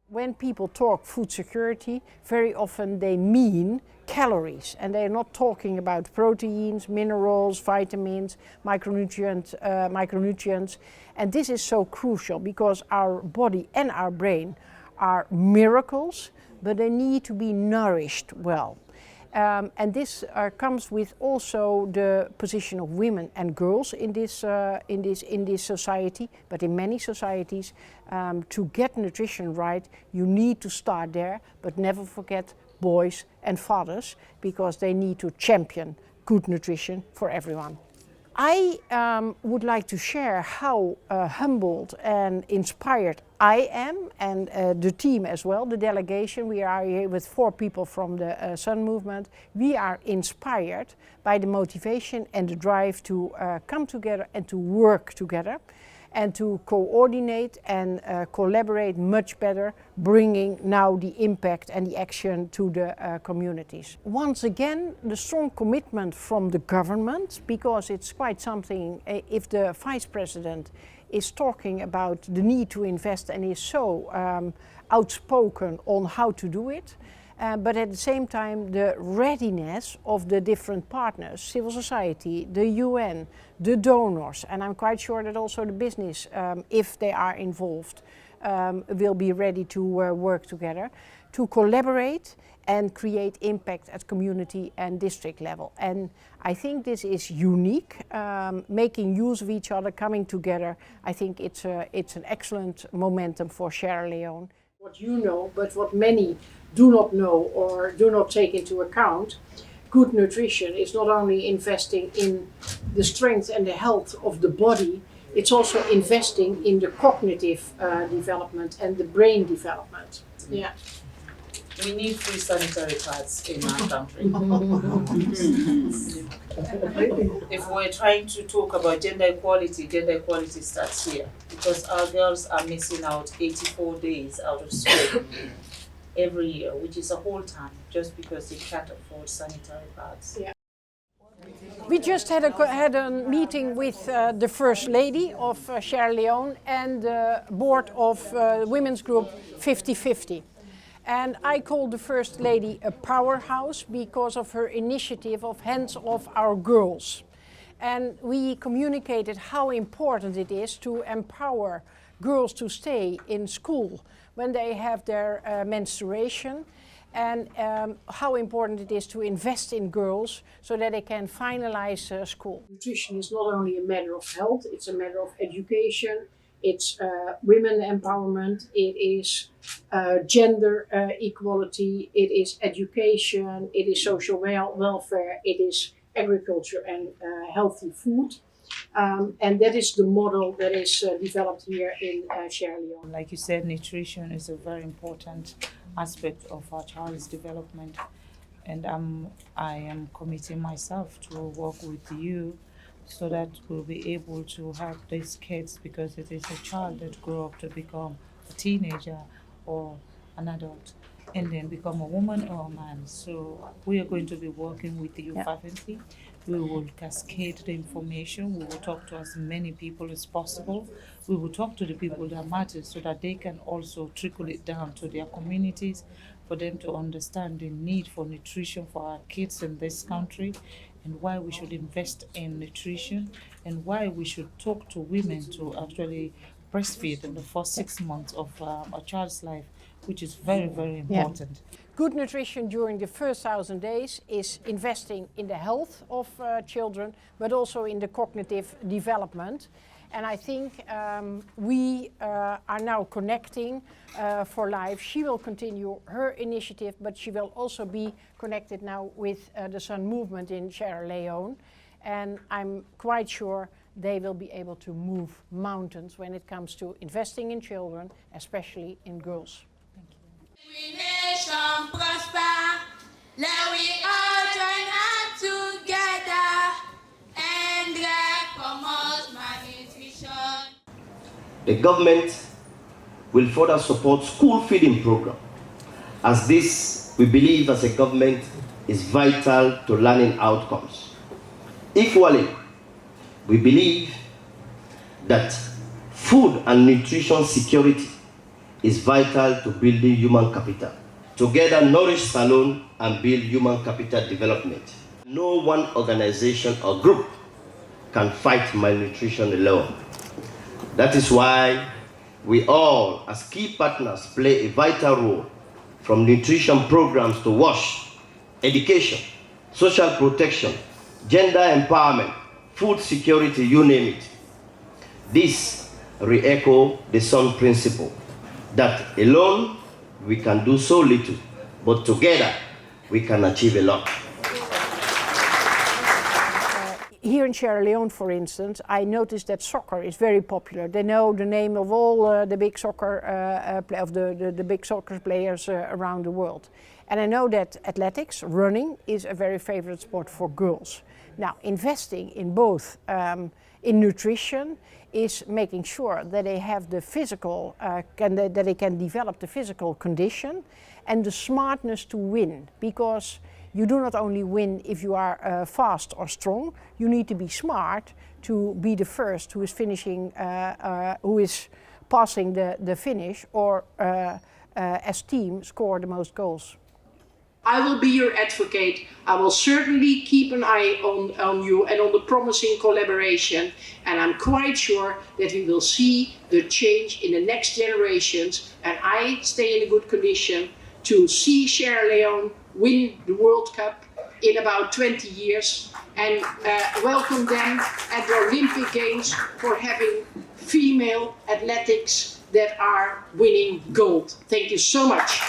When people talk food security, very often they mean calories, and they're not talking about proteins, minerals, vitamins, micronutrients. And this is so crucial because our body and our brain are miracles, but they need to be nourished well. And this comes with also the position of women and girls in this society, but in many societies, to get nutrition right, you need to start there, but never forget boys and fathers, because they need to champion good nutrition for everyone. I would like to share how humbled and inspired I am, and the team as well, the delegation. We are here with 4 people from the Sun Movement. We are inspired by the motivation and the drive to come together and to work together and to coordinate and collaborate much better, bringing now the impact and the action to the communities. Once again, the strong commitment from the government, because it's quite something if the Vice President is talking about the need to invest and is so outspoken on how to do it. But at the same time, the readiness of the different partners, civil society, the UN, the donors, and I'm quite sure that also the business, if they are involved, will be ready to work together, to collaborate and create impact at community and district level. And I think this is unique, making use of each other, coming together. I think it's an excellent momentum for Sierra Leone. What you know, but what many do not know or do not take into account, good nutrition is not only investing in the strength and the health of the body, it's also investing in the cognitive development and the brain development. Yeah. We need free sanitary pads in our country. If we're trying to talk about gender equality starts here, because our girls are missing out 84 days out of school every year, which is a whole time, just because they can't afford sanitary pads. Yeah. We just had a meeting with the First Lady of Sierra Leone and the board of women's group 50/50. And I call the First Lady a powerhouse because of her initiative of Hands Off Our Girls. And we communicated how important it is to empower girls to stay in school when they have their menstruation, and how important it is to invest in girls so that they can finalize school. Nutrition is not only a matter of health, it's a matter of education, it's women empowerment, it is gender equality, it is education, it is social welfare, it is agriculture and healthy food. And that is the model that is developed here in Sierra Leone. Like you said, nutrition is a very important aspect of our child's development. And I am committing myself to work with you so that we'll be able to help these kids, because it is a child that grows up to become a teenager or an adult and then become a woman or a man. So we are going to be working with you fervently. We will cascade the information. We will talk to as many people as possible. We will talk to the people that matter so that they can also trickle it down to their communities for them to understand the need for nutrition for our kids in this country, and why we should invest in nutrition, and why we should talk to women to actually breastfeed in the first 6 months of a child's life, which is very, very important. Yeah. Good nutrition during the first 1,000 days is investing in the health of children, but also in the cognitive development. And I think we are now connecting for life. She will continue her initiative, but she will also be connected now with the Sun Movement in Sierra Leone. And I'm quite sure they will be able to move mountains when it comes to investing in children, especially in girls. Thank you. We nation prosper, let we all join hands together and promote malnutrition. The government will further support school feeding program, as this, we believe as a government, is vital to learning outcomes. Equally, we believe that food and nutrition security is vital to building human capital. Together, nourish Salone and build human capital development. No one organization or group can fight malnutrition alone. That is why we all, as key partners, play a vital role, from nutrition programs to WASH, education, social protection, gender empowerment, food security, you name it. This re-echo the Sun principle, that alone we can do so little, but together we can achieve a lot. Here in Sierra Leone, for instance, I noticed that soccer is very popular. They know the name of all the big soccer the big soccer players around the world. And I know that athletics, running, is a very favorite sport for girls. Now, investing in both in nutrition is making sure that they have the physical, that they can develop the physical condition and the smartness to win, because you do not only win if you are fast or strong, you need to be smart to be the first who is finishing, who is passing the finish, or as team score the most goals. I will be your advocate. I will certainly keep an eye on you and on the promising collaboration. And I'm quite sure that we will see the change in the next generations. And I stay in a good condition to see Sierra Leone win the World Cup in about 20 years and welcome them at the Olympic Games for having female athletics that are winning gold. Thank you so much.